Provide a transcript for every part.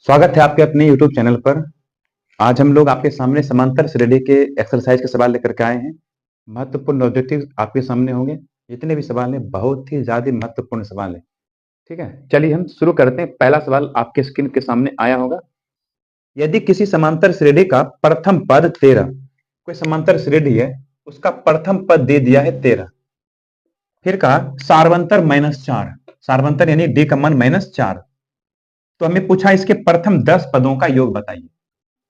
स्वागत है आपके अपने YouTube चैनल पर। आज हम लोग आपके सामने समांतर श्रेणी के एक्सरसाइज के सवाल लेकर के आए हैं। महत्वपूर्ण ऑब्जेक्टिव आपके सामने होंगे। जितने भी सवाल हैं बहुत ही ज्यादा महत्वपूर्ण सवाल है। ठीक है, चलिए हम शुरू करते हैं। पहला सवाल आपके स्क्रीन के सामने आया होगा। यदि किसी समांतर श्रेणी का प्रथम पद 13, कोई समांतर श्रेणी है, उसका प्रथम पद दे दिया है 13, फिर कहा सार्वंतर -4, सार्वंतर यानी डी का मान -4, तो हमें पूछा इसके प्रथम 10 पदों का योग बताइए।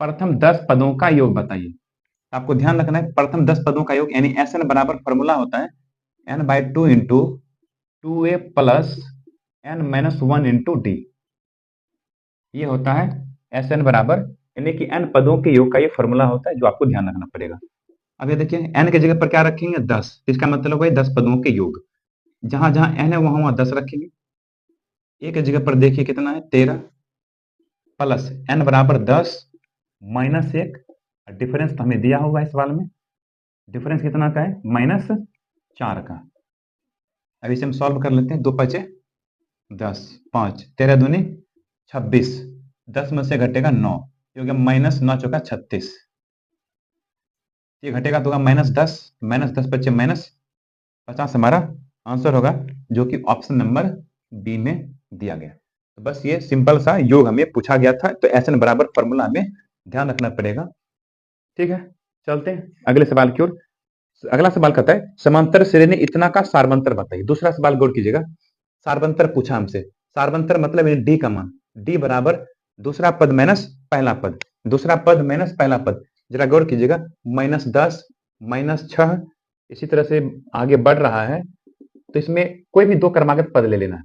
प्रथम 10 पदों का योग बताइए। आपको ध्यान रखना है प्रथम 10 पदों का योग यानी एस एन बराबर फॉर्मूला होता है n/2 into 2a plus n-1 into D. ये होता है एस एन बराबर, यानी कि n पदों के योग का ये फॉर्मूला होता है जो आपको ध्यान रखना पड़ेगा। अब ये देखिए n की जगह पर क्या रखेंगे 10, इसका मतलब है 10 पदों के योग। जहां जहां n है वहां वहां 10 रखेंगे। a की जगह पर देखिए कितना है 13 प्लस n बराबर 10 -1, डिफरेंस तो हमें दिया होगा इस सवाल में। डिफरेंस कितना का है -4 का। अब इसे हम सॉल्व कर लेते हैं। 2 5 10, 5 13 दूनी 26, 10 में से घटेगा 9, ये हो गया -9 चौका 36। ये घटेगा तो होगा -10, -10 बचे -50 हमारा आंसर होगा, जो कि ऑप्शन नंबर बी में दिया गया। तो बस ये सिंपल सा योग हमें पूछा गया था, तो एस एन बराबर फॉर्मूला हमें ध्यान रखना पड़ेगा। ठीक है, चलते हैं अगले सवाल की ओर। अगला सवाल कहता है समांतर श्रेणी इतना का सार्वंतर बताइए। दूसरा सवाल गौर कीजिएगा। सार्वंतर पूछा हमसे। सार्वंतर मतलब डी का मान, डी बराबर दूसरा पद माइनस पहला पद, दूसरा पद माइनस पहला पद। जरा गौर कीजिएगा, -10 -6 इसी तरह से आगे बढ़ रहा है। तो इसमें कोई भी दो क्रमागत पद ले लेना है,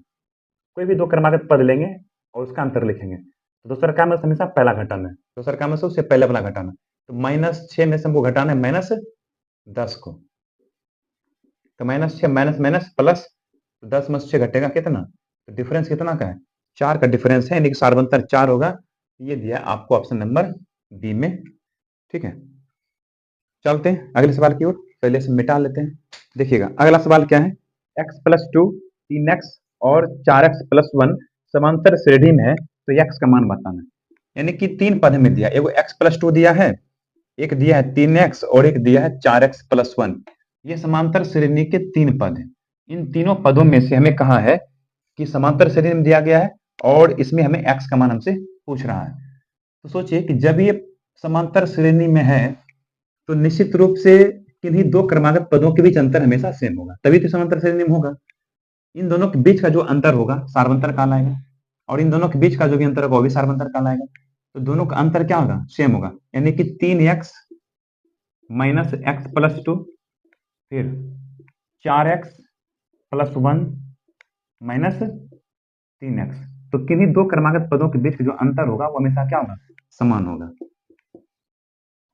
कोई भी दो क्रमागत पद लेंगे और उसका अंतर लिखेंगे। तो दूसरा काम है हमेशा पहला घटाना है, दूसरा काम है उससे पहले वाला घटाना। तो -6 में से हमको घटाना है -10 को। तो -6 माइनस माइनस प्लस, 10 में 6 घटेगा कितना, तो डिफरेंस कितना का है 4 का डिफरेंस है, यानी कि सार्वंतर 4 होगा। ये दिया आपको ऑप्शन नंबर बी में। ठीक है, चलते हैं अगले सवाल की ओर। पहले से मिटा लेते हैं। देखिएगा अगला सवाल क्या है। x+2 3x और 4x+1 समांतर श्रेणी में है, तो x का मान बताना है। यानी कि तीन पद में दिया, एगो x+2 दिया है, एक दिया है 3x और एक दिया है 4x+1। ये समांतर श्रेणी के तीन पद हैं। इन तीनों पदों में से हमें कहा है कि समांतर श्रेणी में दिया गया है और इसमें हमें x का मान हमसे पूछ रहा है। तो सोचिए कि जब ये समांतर श्रेणी में है तो निश्चित रूप से किन्हीं दो क्रमागत पदों के बीच अंतर हमेशा सेम होगा, तभी तो समांतर श्रेणी में होगा। इन दोनों के बीच का जो अंतर होगा सार्वंतर कहलाएगा, और इन दोनों के बीच का जो भी अंतर होगा वो भी सार्वंतर कहलाएगा। तो दोनों का अंतर क्या होगा, सेम होगा। यानी कि 3x माइनस एक्स प्लस 2, फिर 4x+1 माइनस 3x। तो किन्हीं दो क्रमागत पदों के बीच जो अंतर होगा वो हमेशा क्या होगा, समान होगा।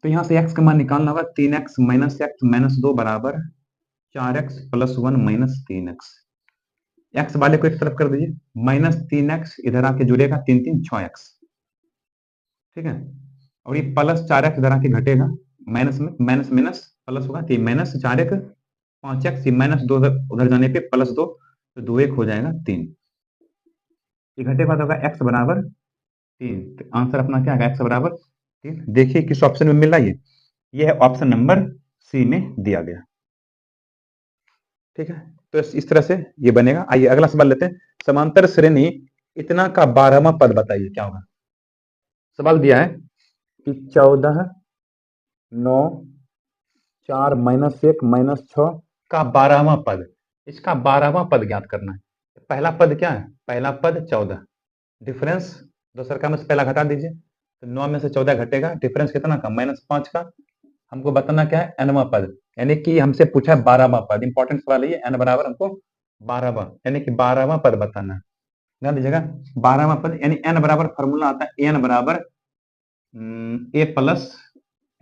तो यहां से x का मान निकालना होगा। 3x माइनस एक्स माइनस 2 बराबर 4x+1 माइनस 3x। एक्स वाले को एक तरफ कर दीजिए, -3x इधर आके जुड़ेगा, 3 3 6x। ठीक है, और ये +4x इधर आके घटेगा, माइनस में माइनस माइनस प्लस होगा, -4x 5x, -2 उधर जाने पे +2, तो 2 1 हो जाएगा 3। ये घटेगा तो होगा x बराबर 3। तो आंसर अपना क्या है, x बराबर 3। देखिए किस ऑप्शन में मिल रहा है, ये है ऑप्शन नंबर सी में दिया गया। ठीक है, तो इस तरह से ये बनेगा। आइए अगला सवाल लेते हैं। समांतर श्रेणी इतना का 12वां पद बताइए क्या होगा। सवाल दिया है कि 14 9 4 -1 -6 का 12वां पद, इसका 12वां पद ज्ञात करना है। पहला पद क्या है, पहला पद 14, डिफरेंस दूसरा का में से पहला घटा दीजिए, तो 9 में से 14 घटेगा, डिफरेंस कितना का -5 का। हमको बताना क्या है, एनवां पद, यानी कि हमसे पूछा है 12वां पद। इंपॉर्टेंट सवाल है ये, एन बराबर हमको 12वां, यानी कि 12वां पद बताना है। ध्यान दीजिएगा 12वां पद, यानी एन बराबर फॉर्मूला आता है एन बराबर ए प्लस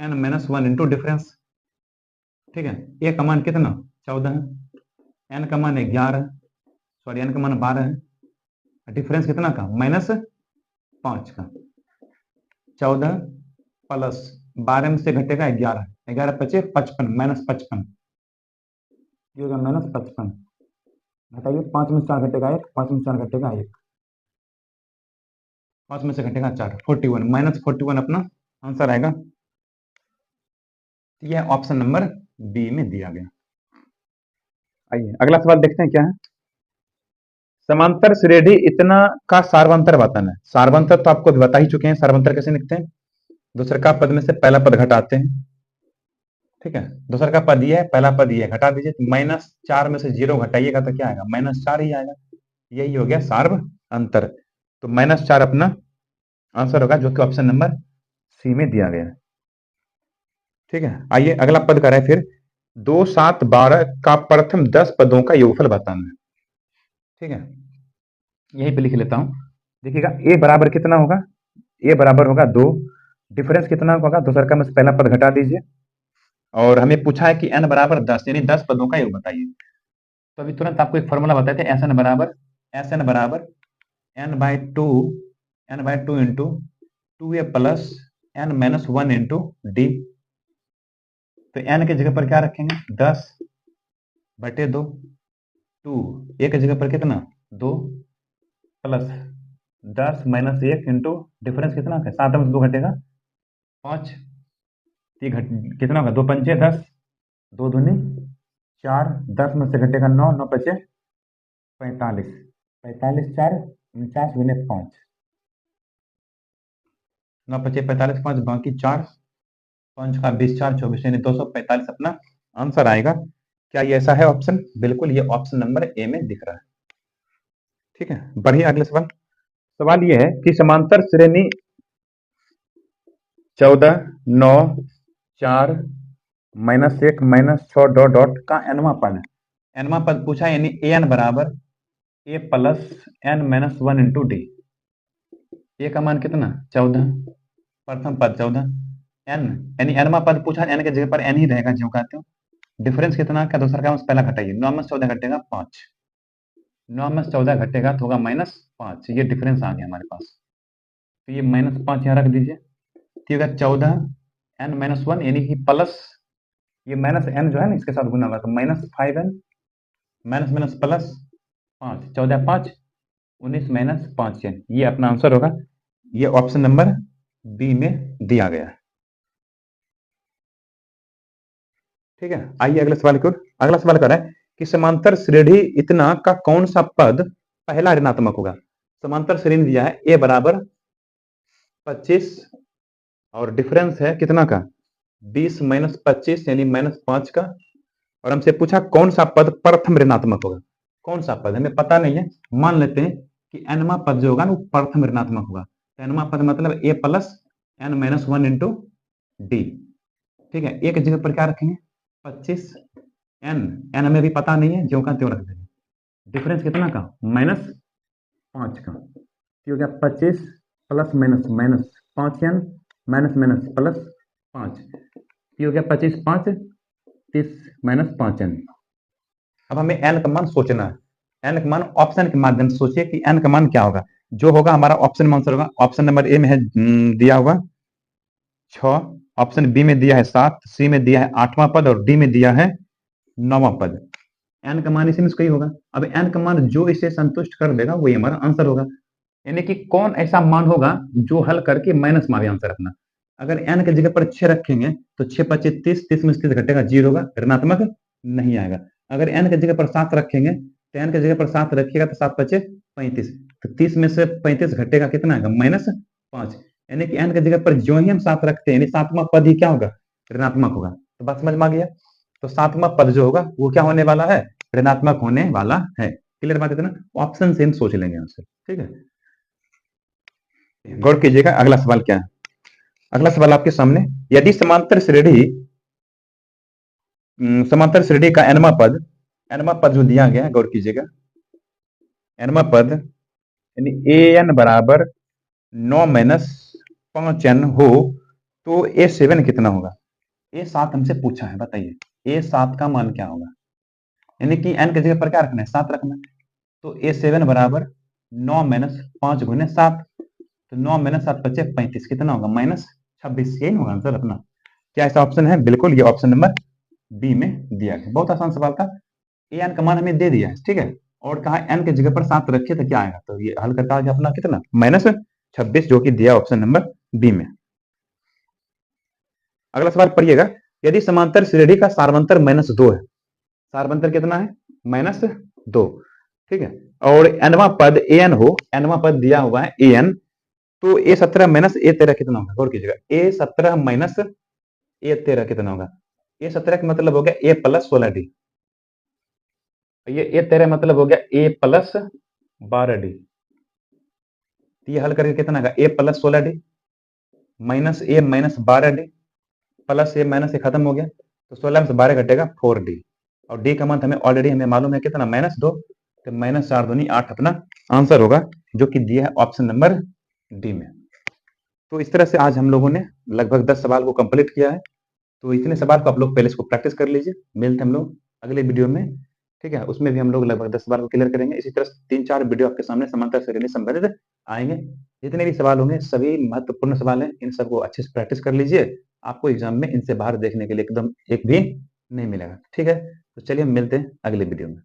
n-1 इंटू डिफरेंस। ठीक है, ए का मान कितना 14 है, एन का मान 11, सॉरी एन का मान 12 है, डिफरेंस कितना का -5 का। 14 प्लस 12 में से घटेगा 11, 11 बचे 55, -55, ये होगा -55। घटाइए, 5 में 4 घटेगा 1, 5 में 4 घटेगा 1। 5 में से घटेगा 4, 41 माइनस 41 अपना आंसर आएगा। यह ऑप्शन नंबर बी में दिया गया। आइए अगला सवाल देखते हैं क्या है। समांतर श्रेणी इतना का सार्वंतर बताना है। सार्वंतर तो आपको बता ही चुके हैं, सार्वंतर कैसे लिखते हैं। दूसरे का पद में से पहला पद घटाते हैं, ठीक है। दूसरा का पद ये है, पहला पद ये घटा दीजिए, तो -4 में से 0 घटाइएगा तो क्या आएगा, -4 ही आएगा। यही हो गया सार्व अंतर। तो -4 अपना आंसर होगा, जो कि ऑप्शन नंबर सी में दिया गया है। ठीक है, आइए अगला पद कर रहे हैं फिर। 2, 7, 12 का प्रथम 10 पदों का योगफल बताना है। ठीक है, यहीं पे लिख लेता हूं। देखिएगा ए बराबर कितना होगा, ए बराबर होगा 2। डिफरेंस कितना होगा, दूसरा का में से पहला पद घटा दीजिए। और हमें पूछा है कि n बराबर 10, यानी 10 पदों का योग बताइए। तो अभी तुरंत आपको एक फॉर्मूला बताते हैं। एस एन बराबर n/2 into 2a plus n-1 into D. तो n की जगह पर क्या रखेंगे, 10/2। 2 a की जगह पर कितना, 2 प्लस 10-1 इंटू डिफरेंस कितना है, 7 में से 2 घटेगा 5। कितना होगा, 2 पंचे 10, 2 दूनी 4, 10 में से घटेगा 9, 9 बचे 45, 45 4 49 गुने 5, 9 बचे 45, 5 बाकी 4, 5 का 20, 4 24, यानी 245 अपना आंसर आएगा। क्या ये ऐसा है ऑप्शन, बिल्कुल ये ऑप्शन नंबर ए में दिख रहा है। ठीक है, बढ़िया। अगले सवाल, सवाल ये है कि समांतर श्रेणी 14, 9, 4, -1, -6 डॉट डॉट का एनवा पद है। एनवा पद पूछा, यानी ए एन बराबर ए प्लस n-1 इंटू डी। ए का मान कितना, 14, प्रथम पद 14, एन यानी एनवा पद पूछा, एन के जगह पर एन ही रहेगा जो कहते हो। डिफरेंस कितना का, दूसरा का पहला घटाइए, 9 में से 14 घटेगा 5, 9 में से 14 घटेगा तो होगा -5। ये डिफरेंस आ गया हमारे पास, तो ये -5 यहाँ रख दीजिए। ठीक है, 14n-1 यानी कि प्लस, ये माइनस एन जो है ना इसके साथ गुना होगा, तो -5n minus minus plus 5, 14 5 19 -5n, ये अपना आंसर होगा। ये ऑप्शन नंबर बी में दिया गया है। ठीक है, आइए अगले सवाल की ओर। अगला सवाल कर रहा है कि समांतर श्रेणी इतना का कौन सा पद पहला ऋणात्मक होगा। समांतर श्रेणी दिया है ए बराबर 25 और डिफरेंस है कितना का, 20 - 25 यानी -5 का। और हमसे पूछा कौन सा पद प्रथम ऋणात्मक होगा। कौन सा पद हमें पता नहीं है, मान लेते हैं कि एनवा पद जो होगा ना वो प्रथम ऋणात्मक होगा। एनवा पद मतलब ए प्लस n-1 इंटू डी। ठीक है, ए की जगह पर क्या रखेंगे, 25, एन एन हमें भी पता नहीं है, जो का त्यों रख देंगे। डिफरेंस कितना का, -5 का, हो गया 25 plus minus minus 5n minus minus plus 5, हो गया 25 5 30 -5n। अब हमें n का मान सोचना है। n का मान ऑप्शन के माध्यम से सोचिए कि n का मान क्या होगा। जो होगा हमारा ऑप्शन में आंसर होगा। ऑप्शन नंबर ए में है दिया हुआ 6, ऑप्शन बी में दिया है 7, सी में दिया है 8वां पद और डी में दिया है 9वां पद। n का मान इसी में से कहीं होगा। अब n का मान जो इसे संतुष्ट कर देगा वही हमारा आंसर होगा। यानी कि कौन ऐसा मान होगा जो हल करके माइनस मारे आंसर अपना। अगर n की जगह पर 6 रखेंगे तो 6 25 30, 30 में से 30 घटेगा 0 होगा, ऋणात्मक नहीं आएगा। अगर n की जगह पर 7 रखेंगे तो n की जगह पर 7 रखिएगा तो 7 25 35, तो 30 में से 35 घटेगा कितना आएगा, -5। यानी कि n की जगह पर जो ही हम 7 रखते हैं यानी 7वां पद ही क्या होगा, ऋणात्मक होगा। तो बात समझ में आ गया। तो 7वां पद जो होगा वो क्या होने वाला है, ऋणात्मक होने वाला है। क्लियर बात है ना, ऑप्शन से हम सोच लेंगे आंसर। ठीक है, गौर कीजिएगा अगला सवाल क्या है। अगला सवाल आपके सामने, यदि समांतर श्रेणी का एनवा पद जो दिया गया है, गौर कीजिएगा, एनवा पद यानी ए एन बराबर 9 - 5n हो तो A7 कितना होगा। A7 हमसे पूछा है, बताइए A7 का मान क्या होगा। यानी कि n की जगह पर क्या रखना है, 7 रखना है। तो A7 बराबर 9 - 5 गुने 7, तो 9 - 7 25 35 कितना होगा, -26। यही होगा आंसर अपना। क्या ऐसा ऑप्शन है, बिल्कुल ये ऑप्शन नंबर बी में दिया गया। बहुत आसान सवाल था। ए एन का मान हमें दे दिया है, ठीक है, और कहा एन की जगह पर 7 रखिए तो क्या आएगा, तो ये हल करता है अपना कितना, 26 जो कि दिया ऑप्शन नंबर बी में। अगला सवाल पढ़िएगा, यदि समांतर श्रेणी का सार्वंतर -2 है, सार्वंतर कितना है -2, ठीक है, और nवां पद an हो, nवां पद दिया हुआ है an, तो a17 माइनस a13 कितना होगा, गौर कीजिएगा, a17 माइनस a13 कितना होगा, a17 का मतलब हो गया a प्लस 16d, ये a13 मतलब हो गया a प्लस 12d, ये हल करके कितना आएगा a plus 16d minus a minus 12d plus a minus a खत्म हो गया, तो 16 में से 12 घटेगा 4d, और d का मान हमें ऑलरेडी हमें मालूम है कितना -2, तो -4 दूनी 8 अपना आंसर होगा, जो कि दिया है ऑप्शन नंबर डी में। तो इस तरह से आज हम लोगों ने लगभग 10 सवाल को कंप्लीट किया है। तो इतने सवाल को आप लोग पहले इसको प्रैक्टिस कर लीजिए, मिलते हैं हम लोग अगले वीडियो में, ठीक है, उसमें भी हम लोग लगभग 10 सवाल को क्लियर करेंगे। इसी तरह 3-4 वीडियो आपके सामने समांतर श्रेणी संबंधित आएंगे। जितने भी सवाल होंगे सभी महत्वपूर्ण सवाल हैं, इन सबको अच्छे से प्रैक्टिस कर लीजिए, आपको एग्जाम में इनसे बाहर देखने के लिए एकदम एक भी नहीं मिलेगा, ठीक है। तो चलिए हम मिलते हैं अगले वीडियो में।